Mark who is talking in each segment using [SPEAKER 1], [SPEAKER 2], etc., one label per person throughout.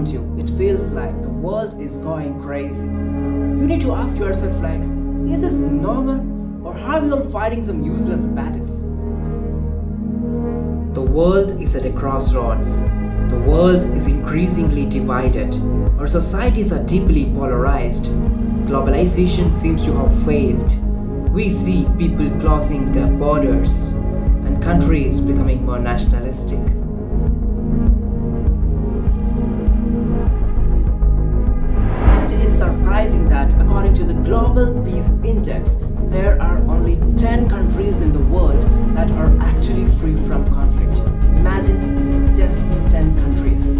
[SPEAKER 1] around you, it feels like the world is going crazy. You need to ask yourself like, is this normal or are we all fighting some useless battles? The world is at a crossroads. The world is increasingly divided. Our societies are deeply polarized. Globalization seems to have failed. We see people closing their borders and countries becoming more nationalistic. It is surprising that according to the Global Peace Index, there are only 10 countries in the world that are actually free from conflict. Imagine just 10 countries.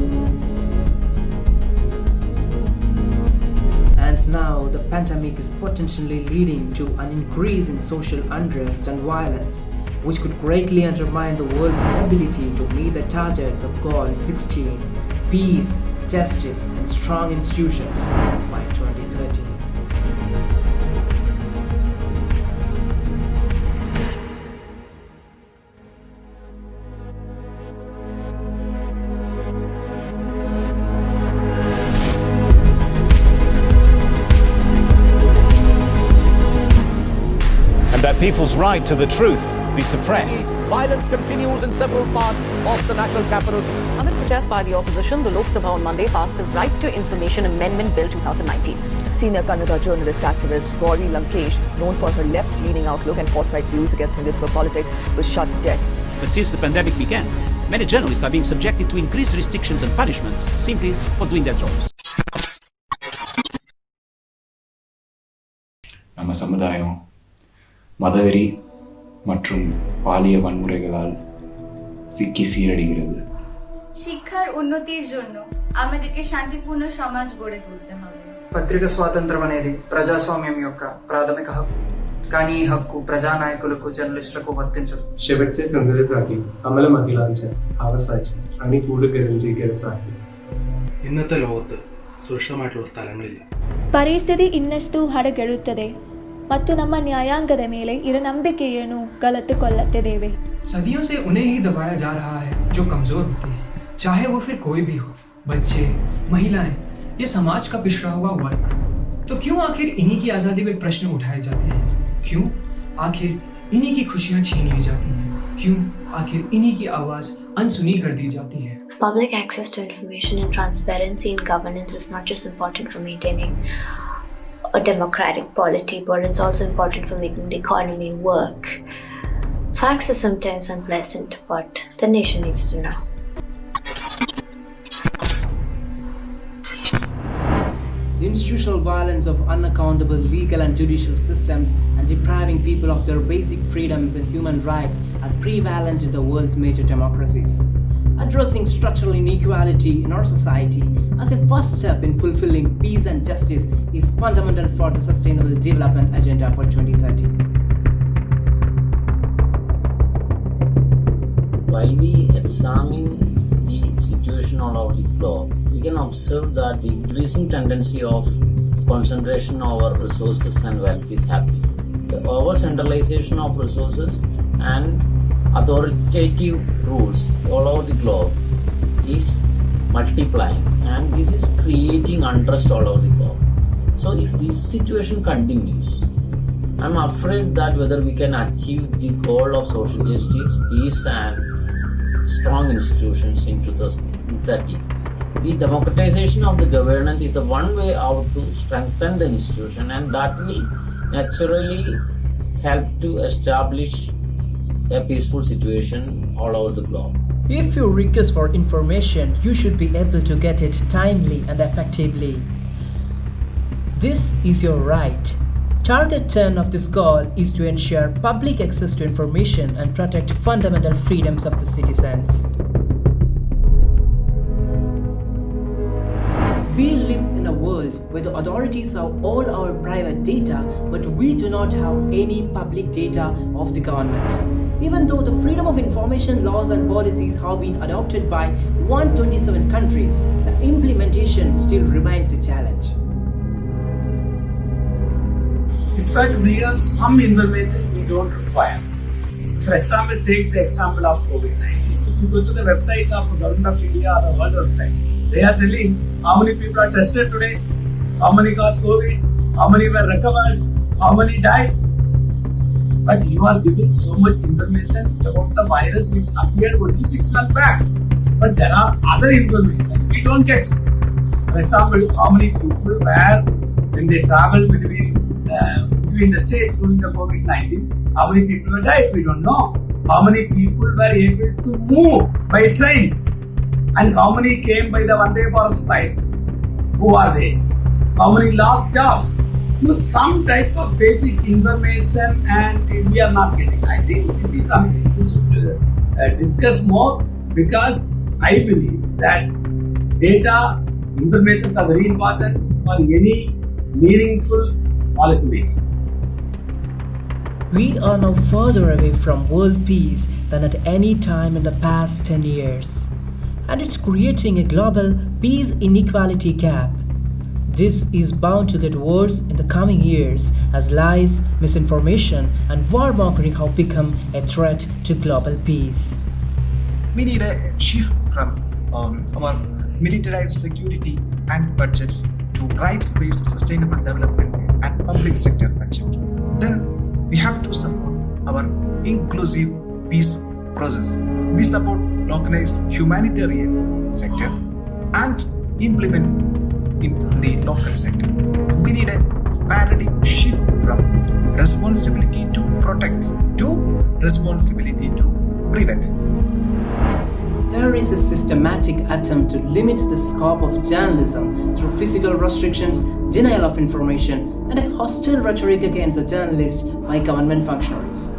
[SPEAKER 1] And now the pandemic is potentially leading to an increase in social unrest and violence, which could greatly undermine the world's ability to meet the targets of Goal 16, peace, justice, and strong institutions by 2030.
[SPEAKER 2] And that people's right to the truth be suppressed.
[SPEAKER 3] Violence continues in several parts of the national capital.
[SPEAKER 4] Amid protest by the opposition, the Lok Sabha on Monday passed the Right to Information Amendment Bill 2019.
[SPEAKER 5] Senior Kannada journalist activist Gauri Lankesh, known for her left-leaning outlook and forthright views against Hindutva politics, was shot dead.
[SPEAKER 6] But since the pandemic began, many journalists are being subjected to increased restrictions and punishments simply for doing their jobs.
[SPEAKER 7] நம்ம சமுதாயம் மதவெறி மற்றும் பாலிய வன்முறைகளால் சிக்கி சீரடைகிறது.
[SPEAKER 8] শিক্ষার উন্নতির জন্য আমাদেরকে শান্তিপূর্ণ সমাজ గড়ে তুলতে হবে.
[SPEAKER 1] పత్రికా స్వాతంత్రం అనేది ప్రజాస్వామ్యం యొక్క ప్రాథమిక హక్కు. కానీ ఈ హక్కు ప్రజానాయకులకు జర్నలిస్టులకు వర్తించదు.
[SPEAKER 9] शेवटचे संदेशासाठी आम्हाला महिलांच्या आवाजाची आणि पूर्ण करण्याची गरज आहे.
[SPEAKER 10] ഇന്നത്തെ ലോകത്ത് സുരക്ഷിതമായിട്ടുള്ള സ്ഥലങ്ങളില്ല.
[SPEAKER 11] ಪರಿಸ್ಥಿತಿ ಇನ್ನಷ್ಟು ಹದಗೆಡುತ್ತದೆ ಮತ್ತು ನಮ್ಮ ನ್ಯಾಯಾಂಗದ ಮೇಲೆ ಇರೋ ನಂಬಿಕೆಯನ್ನು ಕಳೆದುಕೊಳ್ಳುತ್ತಿದ್ದೇವೆ.
[SPEAKER 1] सदियों से उन्हें ही दबाया जा रहा है जो कमजोर होते हैं, चाहे वो फिर कोई भी हो, बच्चे, महिलाएं, ये समाज का पिछड़ा हुआ वर्ग. तो क्यों आखिर इन्हीं की आज़ादी पे प्रश्न उठाए जाते हैं? क्यों आखिर इन्हीं की खुशियां छीन ली जाती हैं? क्यों आखिर इन्हीं की आवाज अनसुनी कर दी जाती है?
[SPEAKER 12] Public access to information and transparency in governance is not just important for maintaining a democratic polity, but it's also important for making the economy work. Facts are sometimes unpleasant, but the nation needs to know.
[SPEAKER 1] The institutional violence of unaccountable legal and judicial systems and depriving people of their basic freedoms and human rights are prevalent in the world's major democracies. Addressing structural inequality in our society as a first step in fulfilling peace and justice is fundamental for the Sustainable Development Agenda for 2030.
[SPEAKER 13] While we examine the situation all over the globe, we can observe that the increasing tendency of concentration over resources and wealth is happening. The over-centralization of resources and authoritative rules all over the globe is multiplying, and this is creating unrest all over the globe. So if this situation continues, I'm afraid that whether we can achieve the goal of social justice, peace and strong institutions in 2030. The democratization of the governance is the one way out to strengthen the institution, and that will naturally help to establish a peaceful situation all over the globe.
[SPEAKER 1] If you request for information, you should be able to get it timely and effectively. This is your right. Target 10 of this goal is to ensure public access to information and protect fundamental freedoms of the citizens. We live in a world where the authorities have all our private data, but we do not have any public data of the government. Even though the freedom of information laws and policies have been adopted by 127 countries, the implementation still remains a challenge.
[SPEAKER 14] In fact, we have some information we don't require. For example, take the example of COVID-19. If you go to the website of the Government of India or the World website, They are telling how many people are tested today, how many got COVID, how many were recovered, how many died. But you are giving so much information about the virus which appeared only 6 months back. But there are other information we don't get. For example, how many people were, when they travel between the states during the COVID-19, how many people were died? We don't know. How many people were able to move by trains? And how many came by the Vande Bharat flight? Who are they? How many lost jobs? Some type of basic information and we are not getting. I think this is something we should discuss more, because I believe that data, information are very important for any meaningful policy making.
[SPEAKER 1] We are now further away from world peace than at any time in the past 10 years. And it's creating a global peace inequality gap. This is bound to get worse in the coming years as lies, misinformation, and warmongering have become a threat to global peace.
[SPEAKER 15] We need a shift from our militarized security and budgets to rights-based sustainable development and public sector budget. Then we have to support our inclusive peace process. We support localized humanitarian sector and implement in the local sector. We need a paradigm shift from responsibility to protect to responsibility to prevent.
[SPEAKER 1] There is a systematic attempt to limit the scope of journalism through physical restrictions, denial of information, and a hostile rhetoric against the journalist by government functionaries.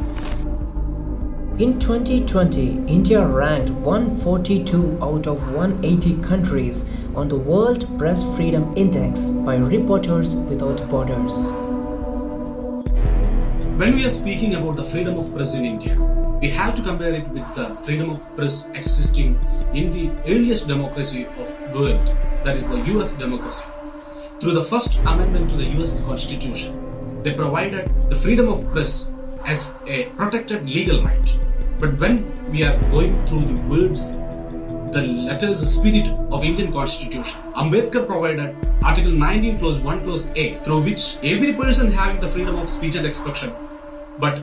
[SPEAKER 1] In 2020, India ranked 142 out of 180 countries on the World Press Freedom Index by Reporters Without Borders.
[SPEAKER 16] When we are speaking about the freedom of press in India, we have to compare it with the freedom of press existing in the earliest democracy of the world, that is the US democracy. Through the first amendment to the US Constitution, they provided the freedom of press as a protected legal right. But when we are going through the words, the letters, the spirit of Indian Constitution, Ambedkar provided Article 19 clause 1 clause A, through which every person having the freedom of speech and expression, but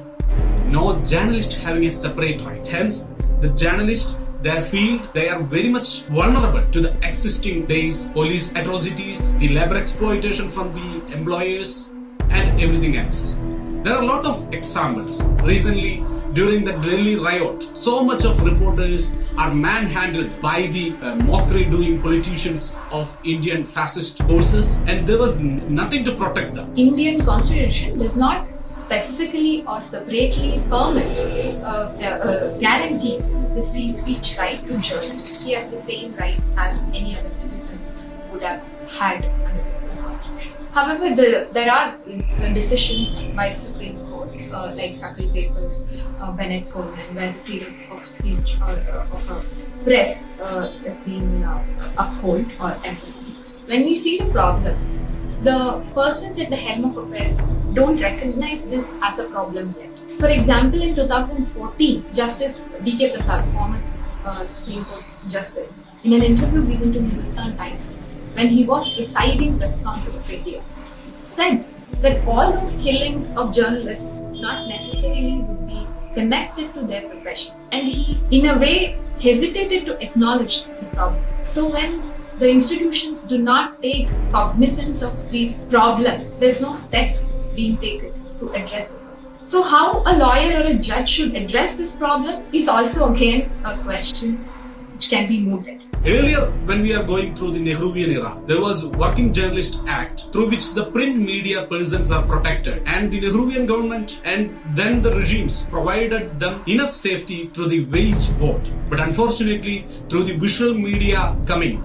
[SPEAKER 16] no journalist having a separate right. Hence, the journalist, their field, they are very much vulnerable to the existing days, police atrocities, the labor exploitation from the employers, and everything else. There are a lot of examples. Recently, during the Delhi riot, so much of reporters are manhandled by the mockery-doing politicians of Indian fascist forces, and there was nothing to protect them.
[SPEAKER 17] Indian Constitution does not specifically or separately permit guarantee the free speech right to journalists. He has the same right as any other citizen would have had under the Constitution. However, there are decisions by the Supreme Court, like Sakal Papers, Bennett Coleman, where the freedom of speech or of a press has been upheld or emphasized. When we see the problem, the persons at the helm of affairs don't recognize this as a problem yet. For example, in 2014, Justice D.K. Prasad, former Supreme Court Justice, in an interview given to Hindustan Times, when he was presiding Press Council of India, said that all those killings of journalists not necessarily would be connected to their profession. And he, in a way, hesitated to acknowledge the problem. So when the institutions do not take cognizance of this problem, there's no steps being taken to address the problem. So how a lawyer or a judge should address this problem is also again a question which can be mooted.
[SPEAKER 16] Earlier, when we are going through the Nehruvian era, there was Working Journalist Act through which the print media persons are protected, and the Nehruvian government and then the regimes provided them enough safety through the wage board. But unfortunately, through the visual media coming,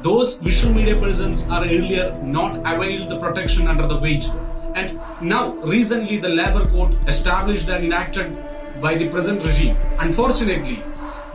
[SPEAKER 16] those visual media persons are earlier not availed the protection under the wage board. And now, recently, the Labour Code established and enacted by the present regime. Unfortunately,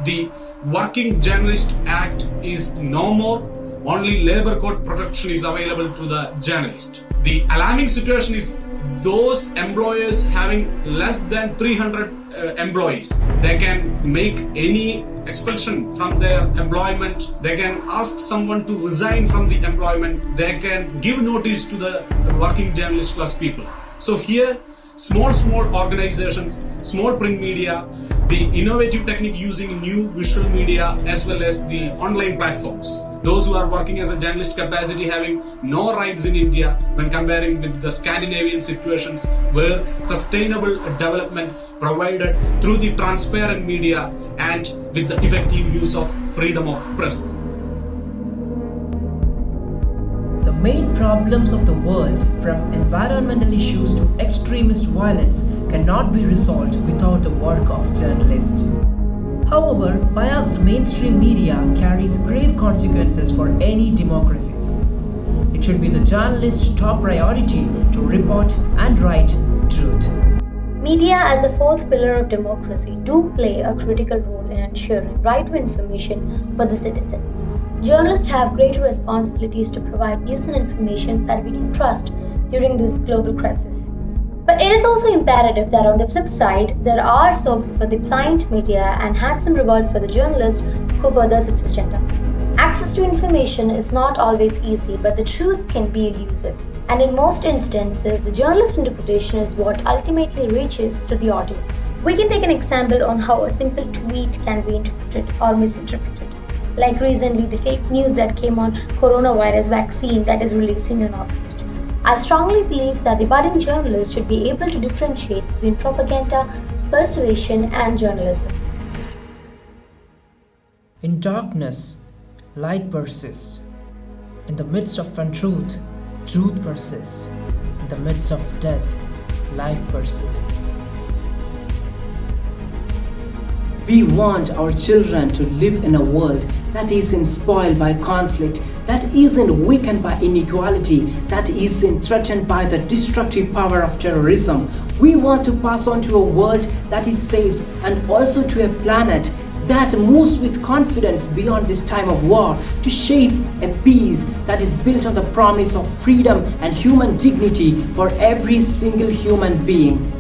[SPEAKER 16] the Working Journalist Act is no more. Only Labour Code protection is available to the journalist. The alarming situation is those employers having less than 300 employees. They can make any expulsion from their employment. They can ask someone to resign from the employment. They can give notice to the working journalist class people. So here, small organizations, small print media, the innovative technique using new visual media as well as the online platforms. Those who are working as a journalist capacity having no rights in India when comparing with the Scandinavian situations where sustainable development provided through the transparent media and with the effective use of freedom of press.
[SPEAKER 1] The main problems of the world, from environmental issues to extremist violence, cannot be resolved without the work of journalists. However, biased mainstream media carries grave consequences for any democracies. It should be the journalist's top priority to report and write truth.
[SPEAKER 18] Media, as the fourth pillar of democracy, do play a critical role in ensuring right to information for the citizens. Journalists have greater responsibilities to provide news and information that we can trust during this global crisis. But it is also imperative that on the flip side, there are soaps for the pliant media and handsome rewards for the journalist who furthers its agenda. Access to information is not always easy, but the truth can be elusive. And in most instances, the journalist's interpretation is what ultimately reaches to the audience. We can take an example on how a simple tweet can be interpreted or misinterpreted. Like recently, the fake news that came on coronavirus vaccine that is releasing in August. I strongly believe that the budding journalist should be able to differentiate between propaganda, persuasion, and journalism.
[SPEAKER 1] In darkness, light persists. In the midst of untruth, truth persists. In the midst of death, life persists. We want our children to live in a world that isn't spoiled by conflict, that isn't weakened by inequality, that isn't threatened by the destructive power of terrorism. We want to pass on to a world that is safe and also to a planet that moves with confidence beyond this time of war to shape a peace that is built on the promise of freedom and human dignity for every single human being.